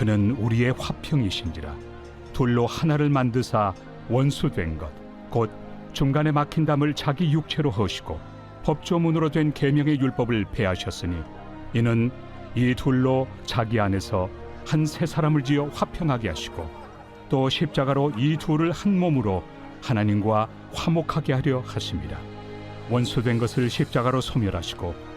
그는 우리의 화평이신지라. 둘로 하나를 만드사 원수된 것 곧 중간에 막힌 담을 자기 육체로 허시고 법조문으로 된 계명의 율법을 폐하셨으니 이는 이 둘로 자기 안에서 한 새 사람을 지어 화평하게 하시고 또 십자가로 이 둘을 한 몸으로 하나님과 화목하게 하려 하십니다. 원수된 것을 십자가로 소멸하시고.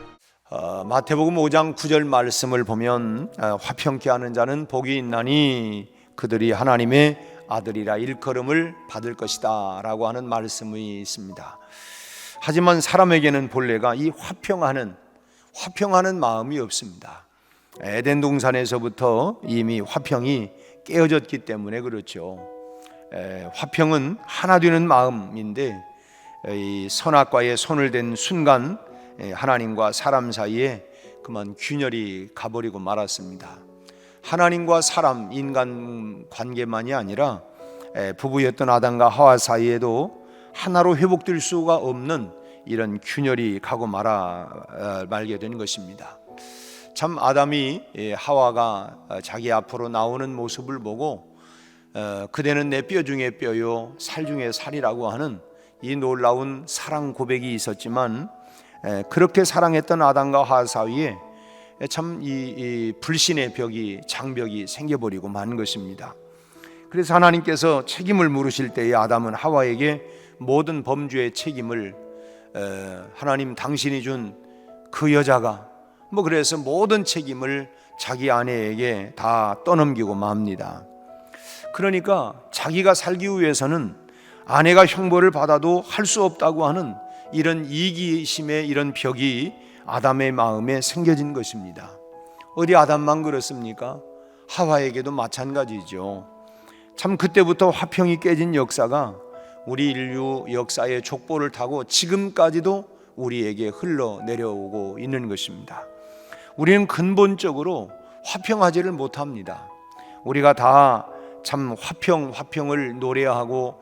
마태복음 5장 9절 말씀을 보면 화평케 하는 자는 복이 있나니 그들이 하나님의 아들이라 일컬음을 받을 것이다 라고 하는 말씀이 있습니다. 하지만 사람에게는 본래가 이 화평하는 마음이 없습니다. 에덴 동산에서부터 이미 화평이 깨어졌기 때문에 그렇죠. 화평은 하나 되는 마음인데 이 선악과에 손을 댄 순간 하나님과 사람 사이에 그만 균열이 가버리고 말았습니다. 하나님과 사람, 인간 관계만이 아니라 부부였던 아담과 하와 사이에도 하나로 회복될 수가 없는 이런 균열이 가고 말게 된 것입니다. 참 아담이 하와가 자기 앞으로 나오는 모습을 보고 그대는 내 뼈 중에 뼈요 살 중에 살이라고 하는 이 놀라운 사랑 고백이 있었지만, 그렇게 사랑했던 아담과 하와 사이에 참 이 불신의 장벽이 생겨버리고 만 것입니다. 그래서 하나님께서 책임을 물으실 때에 아담은 하와에게 모든 범죄의 책임을 하나님 당신이 준 그 여자가 그래서 모든 책임을 자기 아내에게 다 떠넘기고 맙니다. 그러니까 자기가 살기 위해서는 아내가 형벌을 받아도 할 수 없다고 하는 이런 이기심의 이런 벽이 아담의 마음에 생겨진 것입니다. 어디 아담만 그렇습니까? 하와에게도 마찬가지죠. 참 그때부터 화평이 깨진 역사가 우리 인류 역사의 족보를 타고 지금까지도 우리에게 흘러내려오고 있는 것입니다. 우리는 근본적으로 화평하지를 못합니다. 우리가 다 참 화평을 노래하고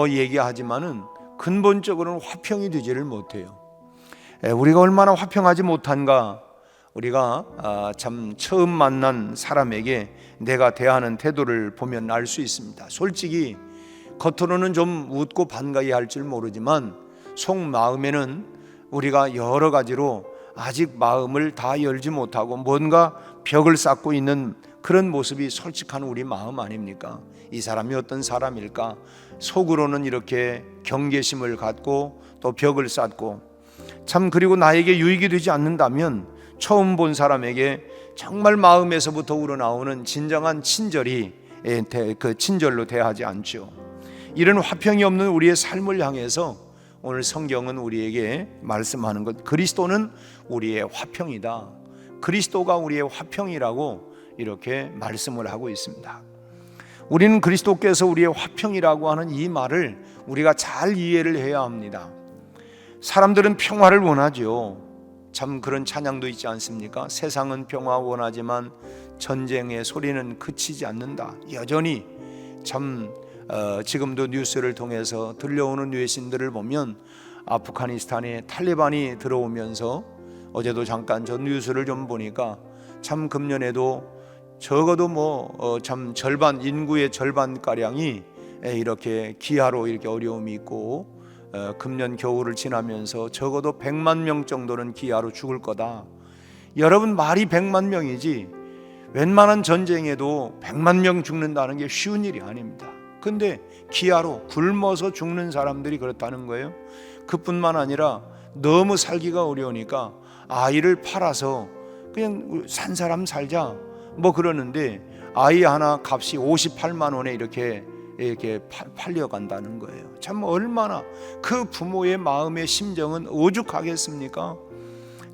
얘기하지만은 근본적으로는 화평이 되지를 못해요. 우리가 얼마나 화평하지 못한가, 우리가 참 처음 만난 사람에게 내가 대하는 태도를 보면 알 수 있습니다. 솔직히 겉으로는 좀 웃고 반가이 할 줄 모르지만 속마음에는 우리가 여러 가지로 아직 마음을 다 열지 못하고 뭔가 벽을 쌓고 있는 그런 모습이 솔직한 우리 마음 아닙니까? 이 사람이 어떤 사람일까? 속으로는 이렇게 경계심을 갖고 또 벽을 쌓고, 참 그리고 나에게 유익이 되지 않는다면 처음 본 사람에게 정말 마음에서부터 우러나오는 진정한 친절이 그 친절로 대하지 않죠. 이런 화평이 없는 우리의 삶을 향해서 오늘 성경은 우리에게 말씀하는 것, 그리스도는 우리의 화평이다, 그리스도가 우리의 화평이라고 이렇게 말씀을 하고 있습니다. 우리는 그리스도께서 우리의 화평이라고 하는 이 말을 우리가 잘 이해를 해야 합니다. 사람들은 평화를 원하죠. 참 그런 찬양도 있지 않습니까? 세상은 평화 원하지만 전쟁의 소리는 그치지 않는다. 여전히 참 지금도 뉴스를 통해서 들려오는 외신들을 보면 아프가니스탄에 탈레반이 들어오면서, 어제도 잠깐 저 뉴스를 좀 보니까 참 금년에도 적어도 참 절반, 인구의 절반가량이 이렇게 기아로 이렇게 어려움이 있고, 금년 겨울을 지나면서 적어도 100만 명 정도는 기아로 죽을 거다. 여러분, 말이 100만 명이지 웬만한 전쟁에도 100만 명 죽는다는 게 쉬운 일이 아닙니다. 근데 기아로 굶어서 죽는 사람들이 그렇다는 거예요. 그뿐만 아니라 너무 살기가 어려우니까 아이를 팔아서 그냥 산 사람 살자 그러는데 아이 하나 값이 58만 원에 이렇게 팔려간다는 거예요. 참 얼마나 그 부모의 마음의 심정은 오죽하겠습니까?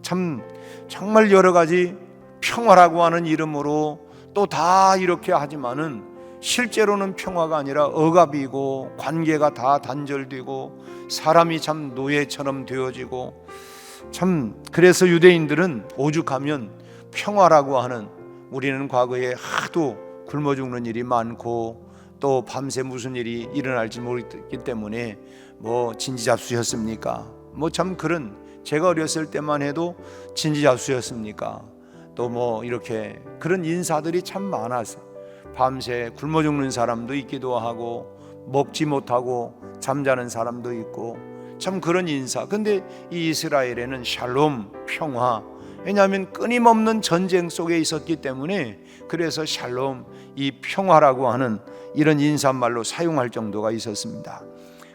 참 정말 여러 가지 평화라고 하는 이름으로 또 다 이렇게 하지만은 실제로는 평화가 아니라 억압이고 관계가 다 단절되고 사람이 참 노예처럼 되어지고, 참 그래서 유대인들은 오죽하면 평화라고 하는, 우리는 과거에 하도 굶어 죽는 일이 많고 또 밤새 무슨 일이 일어날지 모르기 때문에 진지잡수였습니까? 참 그런, 제가 어렸을 때만 해도 진지잡수였습니까? 또 이렇게 그런 인사들이 참 많아서 밤새 굶어 죽는 사람도 있기도 하고 먹지 못하고 잠자는 사람도 있고 참 그런 인사. 근데 이 이스라엘에는 샬롬, 평화. 왜냐하면 끊임없는 전쟁 속에 있었기 때문에 그래서 샬롬, 이 평화라고 하는 이런 인사말로 사용할 정도가 있었습니다.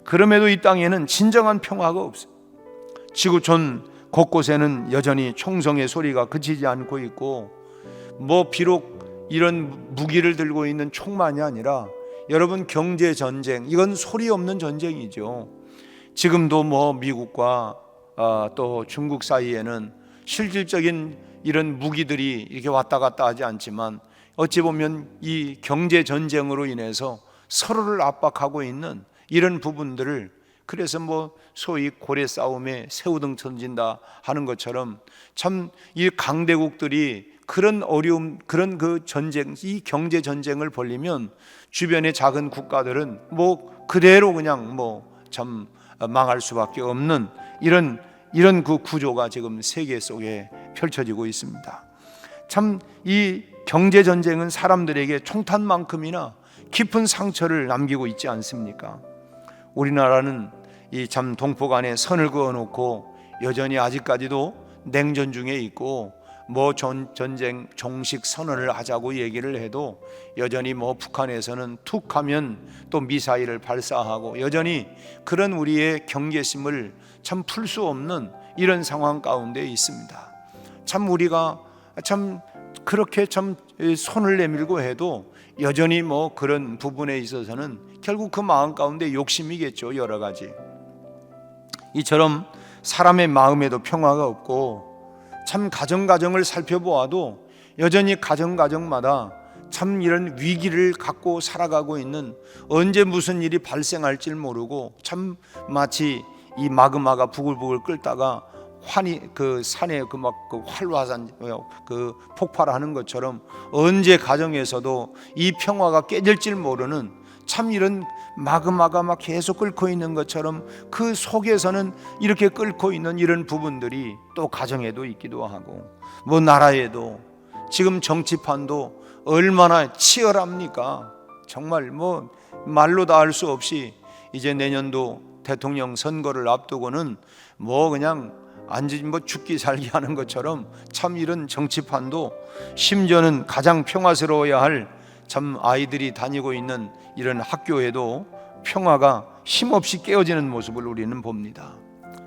그럼에도 이 땅에는 진정한 평화가 없어요. 지구촌 곳곳에는 여전히 총성의 소리가 그치지 않고 있고, 뭐 비록 이런 무기를 들고 있는 총만이 아니라 여러분 경제 전쟁, 이건 소리 없는 전쟁이죠. 지금도 뭐 미국과 또 중국 사이에는 실질적인 이런 무기들이 이렇게 왔다 갔다 하지 않지만 어찌 보면 이 경제 전쟁으로 인해서 서로를 압박하고 있는 이런 부분들을, 그래서 뭐 소위 고래 싸움에 새우등 던진다 하는 것처럼 참 이 강대국들이 그런 어려움, 그런 그 전쟁, 이 경제 전쟁을 벌리면 주변의 작은 국가들은 뭐 그대로 그냥 뭐 참 망할 수밖에 없는 이런 그 구조가 지금 세계 속에 펼쳐지고 있습니다. 참 이 경제 전쟁은 사람들에게 총탄만큼이나 깊은 상처를 남기고 있지 않습니까? 우리나라는 이 참 동포간에 선을 그어놓고 여전히 아직까지도 냉전 중에 있고, 뭐 전쟁 종식 선언을 하자고 얘기를 해도 여전히 뭐 북한에서는 툭 하면 또 미사일을 발사하고 여전히 그런 우리의 경계심을 참 풀 수 없는 이런 상황 가운데 있습니다. 참 우리가 참 그렇게 참 손을 내밀고 해도 여전히 뭐 그런 부분에 있어서는 결국 그 마음 가운데 욕심이겠죠. 여러 가지 이처럼 사람의 마음에도 평화가 없고, 참 가정을 살펴보아도 여전히 가정마다 참 이런 위기를 갖고 살아가고 있는, 언제 무슨 일이 발생할지 모르고 참 마치 이 마그마가 부글부글 끓다가 환히 그 산에 그 막 그 활화산 그 폭발하는 것처럼 언제 가정에서도 이 평화가 깨질지 모르는 참 이런 마그마가 막 계속 끓고 있는 것처럼 그 속에서는 이렇게 끓고 있는 이런 부분들이 또 가정에도 있기도 하고, 뭐 나라에도 지금 정치판도 얼마나 치열합니까? 정말 뭐 말로 다 할 수 없이 이제 내년도 대통령 선거를 앞두고는 뭐 그냥 앉지 뭐 죽기 살기 하는 것처럼 참 이런 정치판도, 심지어는 가장 평화스러워야 할 참 아이들이 다니고 있는 이런 학교에도 평화가 힘없이 깨어지는 모습을 우리는 봅니다.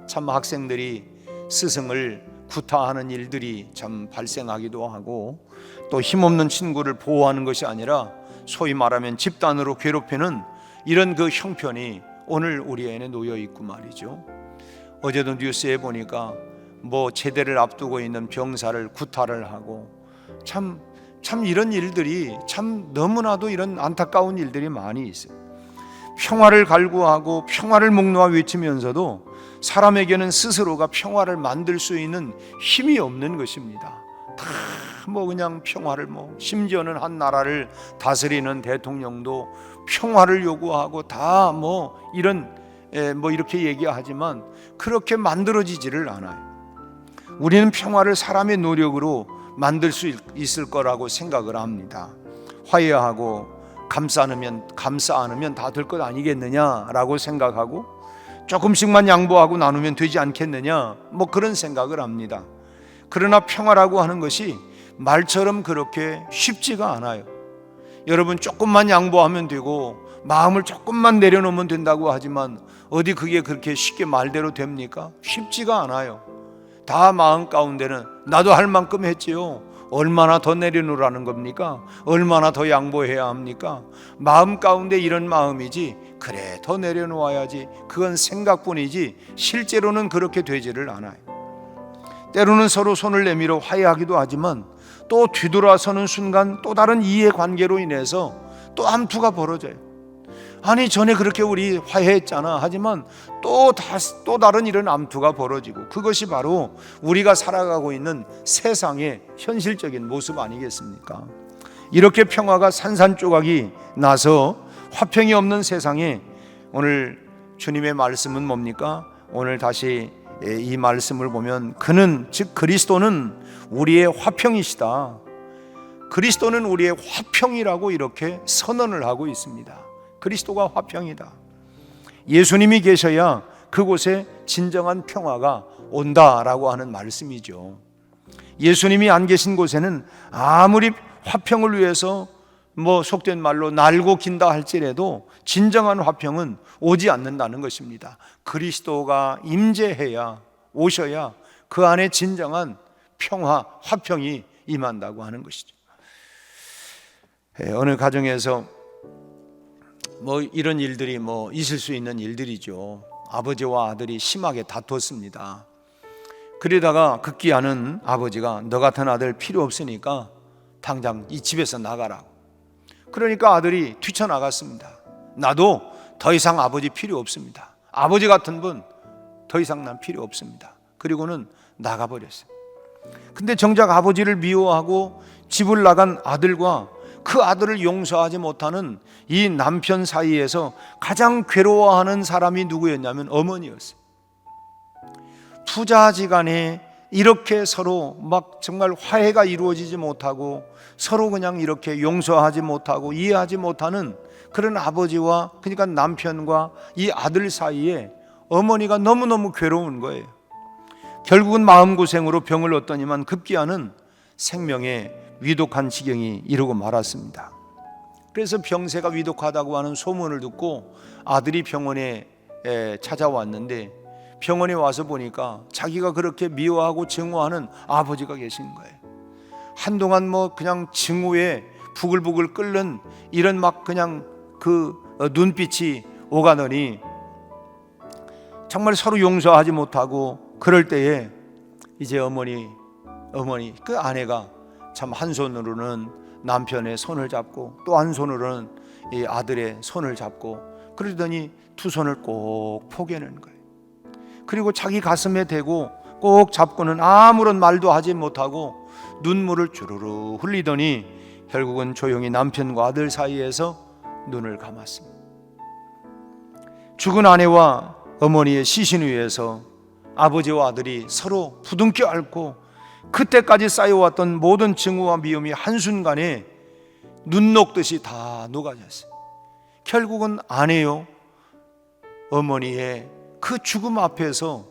참 학생들이 스승을 구타하는 일들이 참 발생하기도 하고, 또 힘없는 친구를 보호하는 것이 아니라 소위 말하면 집단으로 괴롭히는 이런 그 형편이 오늘 우리 안에 놓여 있고 말이죠. 어제도 뉴스에 보니까 뭐 제대를 앞두고 있는 병사를 구타를 하고 참 이런 일들이 참 너무나도 이런 안타까운 일들이 많이 있어요. 평화를 갈구하고 평화를 목놓아 외치면서도 사람에게는 스스로가 평화를 만들 수 있는 힘이 없는 것입니다. 다 뭐 그냥 평화를, 뭐 심지어는 한 나라를 다스리는 대통령도 평화를 요구하고 다 뭐 이런 뭐 이렇게 얘기하지만 그렇게 만들어지지를 않아요. 우리는 평화를 사람의 노력으로 만들 수 있을 거라고 생각을 합니다. 화해하고 감싸 안으면 다 될 것 아니겠느냐라고 생각하고, 조금씩만 양보하고 나누면 되지 않겠느냐, 뭐 그런 생각을 합니다. 그러나 평화라고 하는 것이 말처럼 그렇게 쉽지가 않아요. 여러분, 조금만 양보하면 되고 마음을 조금만 내려놓으면 된다고 하지만 어디 그게 그렇게 쉽게 말대로 됩니까? 쉽지가 않아요. 다 마음 가운데는 나도 할 만큼 했지요. 얼마나 더 내려놓으라는 겁니까? 얼마나 더 양보해야 합니까? 마음 가운데 이런 마음이지, 그래 더 내려놓아야지, 그건 생각뿐이지 실제로는 그렇게 되지를 않아요. 때로는 서로 손을 내밀어 화해하기도 하지만 또 뒤돌아서는 순간 또 다른 이해관계로 인해서 또 암투가 벌어져요. 아니 전에 그렇게 우리 화해했잖아 하지만 또 다른 이런 암투가 벌어지고, 그것이 바로 우리가 살아가고 있는 세상의 현실적인 모습 아니겠습니까? 이렇게 평화가 산산조각이 나서 화평이 없는 세상에 오늘 주님의 말씀은 뭡니까? 오늘 다시 이 말씀을 보면 그는 즉 그리스도는 우리의 화평이시다. 그리스도는 우리의 화평이라고 이렇게 선언을 하고 있습니다. 그리스도가 화평이다. 예수님이 계셔야 그곳에 진정한 평화가 온다라고 하는 말씀이죠. 예수님이 안 계신 곳에는 아무리 화평을 위해서 속된 말로 날고 긴다 할지라도 진정한 화평은 오지 않는다는 것입니다. 그리스도가 임재해야, 오셔야 그 안에 진정한 평화, 화평이 임한다고 하는 것이죠. 어느 가정에서 이런 일들이 있을 수 있는 일들이죠. 아버지와 아들이 심하게 다퉜습니다. 그러다가 급기야는 아버지가 너 같은 아들 필요 없으니까 당장 이 집에서 나가라고. 그러니까 아들이 뛰쳐나갔습니다. 나도 더 이상 아버지 필요 없습니다. 아버지 같은 분 더 이상 난 필요 없습니다. 그리고는 나가버렸어요. 근데 정작 아버지를 미워하고 집을 나간 아들과 그 아들을 용서하지 못하는 이 남편 사이에서 가장 괴로워하는 사람이 누구였냐면 어머니였어요. 부자지간에 이렇게 서로 정말 화해가 이루어지지 못하고 서로 그냥 이렇게 용서하지 못하고 이해하지 못하는 그런 아버지와, 그러니까 남편과 이 아들 사이에 어머니가 너무너무 괴로운 거예요. 결국은 마음고생으로 병을 얻더니만 급기야는 생명에 위독한 지경이 이르고 말았습니다. 그래서 병세가 위독하다고 하는 소문을 듣고 아들이 병원에 찾아왔는데, 병원에 와서 보니까 자기가 그렇게 미워하고 증오하는 아버지가 계신 거예요. 한동안 그냥 증오에 부글부글 끓는 이런 그냥 그 눈빛이 오가더니 정말 서로 용서하지 못하고, 그럴 때에 이제 어머니 그 아내가 참 한 손으로는 남편의 손을 잡고 또 한 손으로는 이 아들의 손을 잡고 그러더니 두 손을 꼭 포개는 거예요. 그리고 자기 가슴에 대고 꼭 잡고는 아무런 말도 하지 못하고 눈물을 주르르 흘리더니 결국은 조용히 남편과 아들 사이에서 눈을 감았습니다. 죽은 아내와 어머니의 시신 위에서 아버지와 아들이 서로 부둥켜 안고 그때까지 쌓여왔던 모든 증오와 미움이 한순간에 눈 녹듯이 다 녹아졌어요. 결국은 아내요 어머니의 그 죽음 앞에서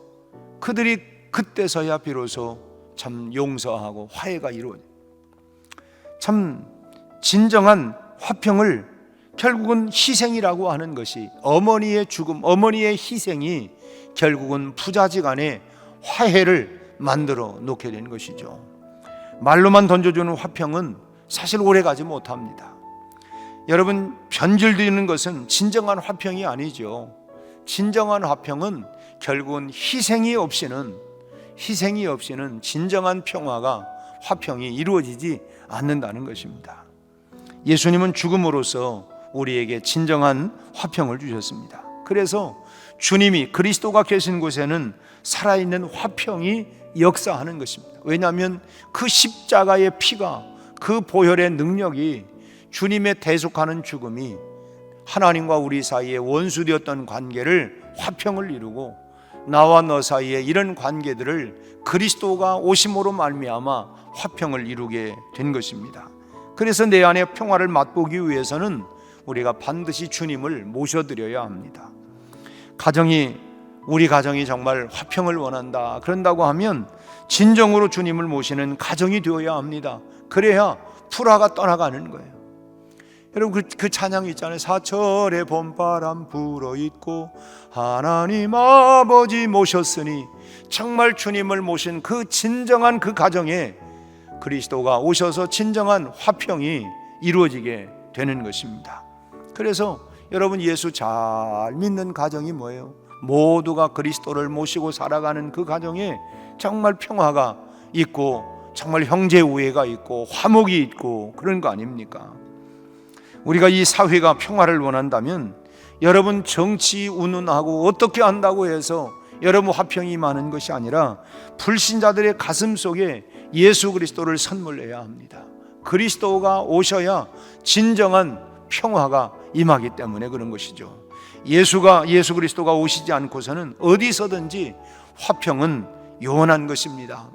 그들이 그때서야 비로소 참 용서하고 화해가 이루어져요. 참 진정한 화평을 결국은 희생이라고 하는 것이, 어머니의 죽음, 어머니의 희생이 결국은 부자지간에 화해를 만들어 놓게 된 것이죠. 말로만 던져주는 화평은 사실 오래가지 못합니다. 여러분, 변질되는 것은 진정한 화평이 아니죠. 진정한 화평은 결국은 희생이 없이는 진정한 평화가, 화평이 이루어지지 않는다는 것입니다. 예수님은 죽음으로써 우리에게 진정한 화평을 주셨습니다. 그래서 주님이, 그리스도가 계신 곳에는 살아있는 화평이 역사하는 것입니다. 왜냐하면 그 십자가의 피가, 그 보혈의 능력이, 주님의 대속하는 죽음이 하나님과 우리 사이에 원수되었던 관계를 화평을 이루고, 나와 너 사이에 이런 관계들을 그리스도가 오심으로 말미암아 화평을 이루게 된 것입니다. 그래서 내 안에 평화를 맛보기 위해서는 우리가 반드시 주님을 모셔드려야 합니다. 우리 가정이 정말 화평을 원한다, 그런다고 하면 진정으로 주님을 모시는 가정이 되어야 합니다. 그래야 불화가 떠나가는 거예요. 여러분, 그 찬양 있잖아요. 사철의 봄바람 불어있고 하나님 아버지 모셨으니, 정말 주님을 모신 그 진정한 그 가정에 그리스도가 오셔서 진정한 화평이 이루어지게 되는 것입니다. 그래서 여러분, 예수 잘 믿는 가정이 뭐예요? 모두가 그리스도를 모시고 살아가는 그 가정에 정말 평화가 있고 정말 형제 우애가 있고 화목이 있고 그런 거 아닙니까? 우리가 이 사회가 평화를 원한다면 여러분, 정치 운운하고 어떻게 한다고 해서 여러분 화평이 임하는 것이 아니라 불신자들의 가슴 속에 예수 그리스도를 선물해야 합니다. 그리스도가 오셔야 진정한 평화가 임하기 때문에 그런 것이죠. 예수 그리스도가 오시지 않고서는 어디서든지 화평은 요원한 것입니다.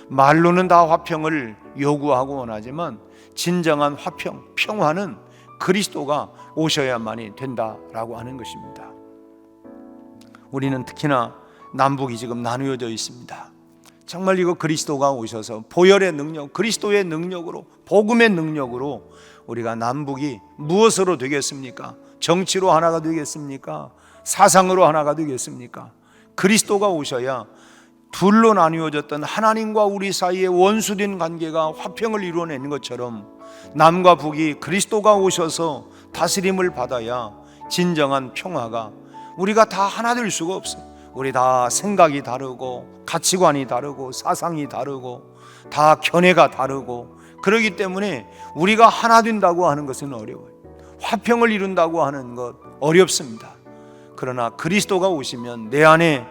말로는 다 화평을 요구하고 원하지만 진정한 화평, 평화는 그리스도가 오셔야만이 된다라고 하는 것입니다. 우리는 특히나 남북이 지금 나누어져 있습니다. 정말 이거 그리스도가 오셔서 보혈의 능력, 그리스도의 능력으로, 복음의 능력으로 우리가 남북이 무엇으로 되겠습니까? 정치로 하나가 되겠습니까? 사상으로 하나가 되겠습니까? 그리스도가 오셔야 둘로 나뉘어졌던 하나님과 우리 사이의 원수된 관계가 화평을 이루어내는 것처럼 남과 북이 그리스도가 오셔서 다스림을 받아야 진정한 평화가, 우리가 다 하나 될 수가 없어요. 우리 다 생각이 다르고 가치관이 다르고 사상이 다르고 다 견해가 다르고, 그렇기 때문에 우리가 하나 된다고 하는 것은 어려워요. 화평을 이룬다고 하는 것 어렵습니다. 그러나 그리스도가 오시면 내 안에,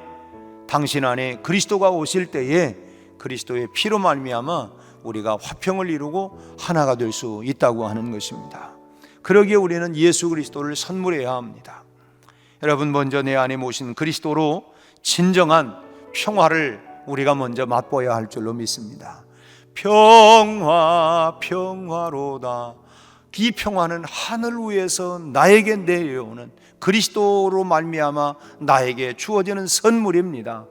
당신 안에 그리스도가 오실 때에 그리스도의 피로 말미암아 우리가 화평을 이루고 하나가 될 수 있다고 하는 것입니다. 그러기에 우리는 예수 그리스도를 선물해야 합니다. 여러분, 먼저 내 안에 모신 그리스도로 진정한 평화를 우리가 먼저 맛보아야 할 줄로 믿습니다. 평화 평화로다. 이 평화는 하늘 위에서 나에게 내려오는, 그리스도로 말미암아 나에게 주어지는 선물입니다.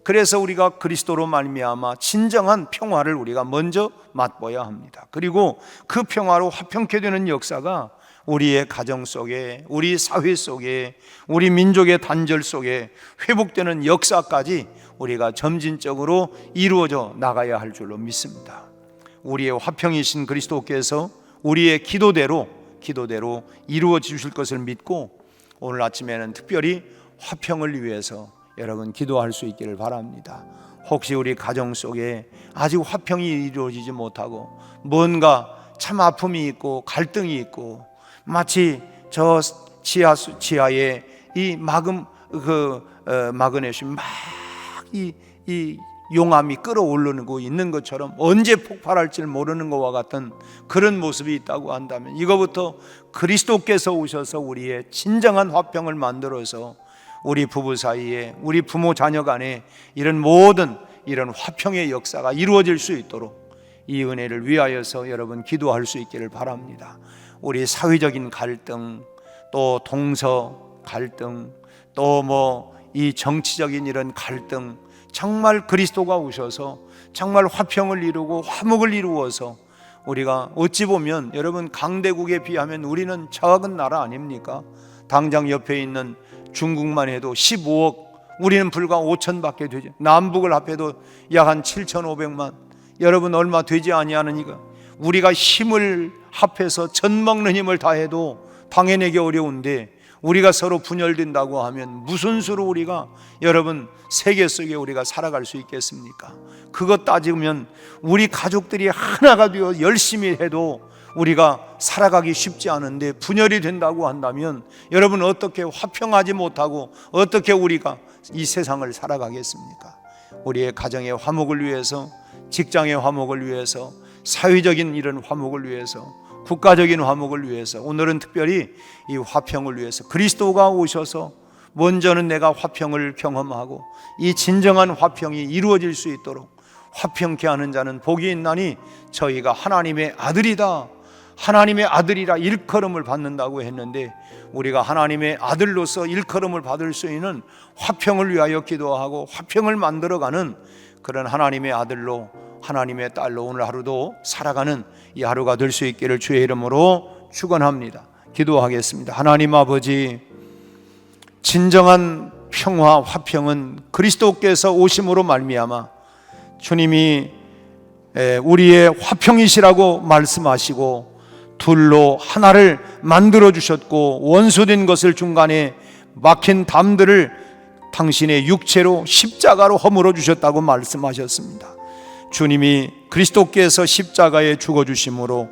그래서 우리가 그리스도로 말미암아 진정한 평화를 우리가 먼저 맛보아야 합니다. 그리고 그 평화로 화평케 되는 역사가 우리의 가정 속에, 우리 사회 속에, 우리 민족의 단절 속에 회복되는 역사까지 우리가 점진적으로 이루어져 나가야 할 줄로 믿습니다. 우리의 화평이신 그리스도께서 우리의 기도대로 이루어 주실 것을 믿고, 오늘 아침에는 특별히 화평을 위해서 여러분 기도할 수 있기를 바랍니다. 혹시 우리 가정 속에 아직 화평이 이루어지지 못하고 뭔가 참 아픔이 있고 갈등이 있고, 마치 저 지하에 이 마그넷이 막 이 용암이 끌어올르고 있는 것처럼 언제 폭발할지 모르는 것과 같은 그런 모습이 있다고 한다면, 이거부터 그리스도께서 오셔서 우리의 진정한 화평을 만들어서 우리 부부 사이에, 우리 부모 자녀 간에 이런 모든 이런 화평의 역사가 이루어질 수 있도록 이 은혜를 위하여서 여러분 기도할 수 있기를 바랍니다. 우리 사회적인 갈등, 또 동서 갈등, 또 이 정치적인 이런 갈등, 정말 그리스도가 오셔서 정말 화평을 이루고 화목을 이루어서 우리가 어찌 보면 여러분 강대국에 비하면 우리는 작은 나라 아닙니까? 당장 옆에 있는 중국만 해도 15억, 우리는 불과 5천밖에 되죠. 남북을 합해도 약 한 7,500만, 여러분 얼마 되지 아니하느니까 우리가 힘을 합해서 젖 먹는 힘을 다해도 당해내기 어려운데, 우리가 서로 분열된다고 하면 무슨 수로 우리가 여러분 세계 속에 우리가 살아갈 수 있겠습니까? 그것 따지면 우리 가족들이 하나가 되어 열심히 해도 우리가 살아가기 쉽지 않은데, 분열이 된다고 한다면 여러분 어떻게 화평하지 못하고 어떻게 우리가 이 세상을 살아가겠습니까? 우리의 가정의 화목을 위해서, 직장의 화목을 위해서, 사회적인 이런 화목을 위해서, 국가적인 화목을 위해서, 오늘은 특별히 이 화평을 위해서 그리스도가 오셔서 먼저는 내가 화평을 경험하고 이 진정한 화평이 이루어질 수 있도록, 화평케 하는 자는 복이 있나니 저희가 하나님의 아들이다, 하나님의 아들이라 일컬음을 받는다고 했는데, 우리가 하나님의 아들로서 일컬음을 받을 수 있는 화평을 위하여 기도하고 화평을 만들어가는 그런 하나님의 아들로, 하나님의 딸로 오늘 하루도 살아가는 이 하루가 될 수 있기를 주의 이름으로 축원합니다. 기도하겠습니다. 하나님 아버지, 진정한 평화, 화평은 그리스도께서 오심으로 말미암아 주님이 우리의 화평이시라고 말씀하시고 둘로 하나를 만들어 주셨고, 원수된 것을 중간에 막힌 담들을 당신의 육체로 십자가로 허물어 주셨다고 말씀하셨습니다. 주님이 그리스도께서 십자가에 죽어 주심으로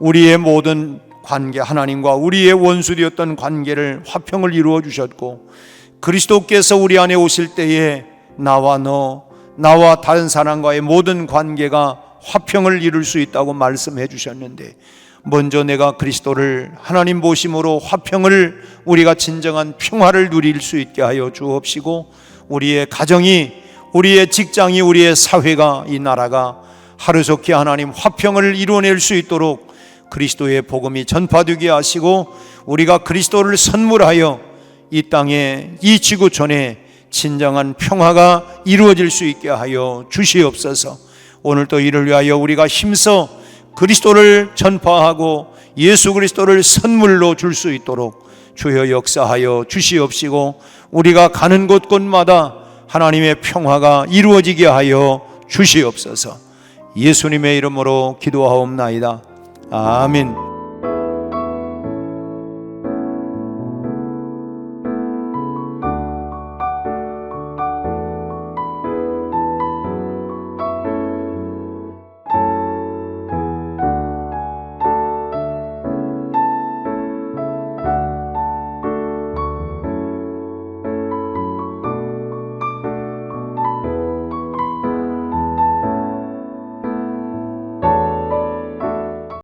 우리의 모든 관계, 하나님과 우리의 원수되었던 관계를 화평을 이루어 주셨고, 그리스도께서 우리 안에 오실 때에 나와 너, 나와 다른 사람과의 모든 관계가 화평을 이룰 수 있다고 말씀해 주셨는데, 먼저 내가 그리스도를 하나님 보심으로 화평을, 우리가 진정한 평화를 누릴 수 있게 하여 주옵시고, 우리의 가정이 우리의 직장이, 우리의 사회가, 이 나라가 하루속히 하나님 화평을 이루어낼 수 있도록 그리스도의 복음이 전파되게 하시고 우리가 그리스도를 선물하여 이 땅에, 이 지구촌에 진정한 평화가 이루어질 수 있게 하여 주시옵소서. 오늘도 이를 위하여 우리가 힘써 그리스도를 전파하고 예수 그리스도를 선물로 줄 수 있도록 주여 역사하여 주시옵시고 우리가 가는 곳곳마다 하나님의 평화가 이루어지게 하여 주시옵소서. 예수님의 이름으로 기도하옵나이다. 아멘.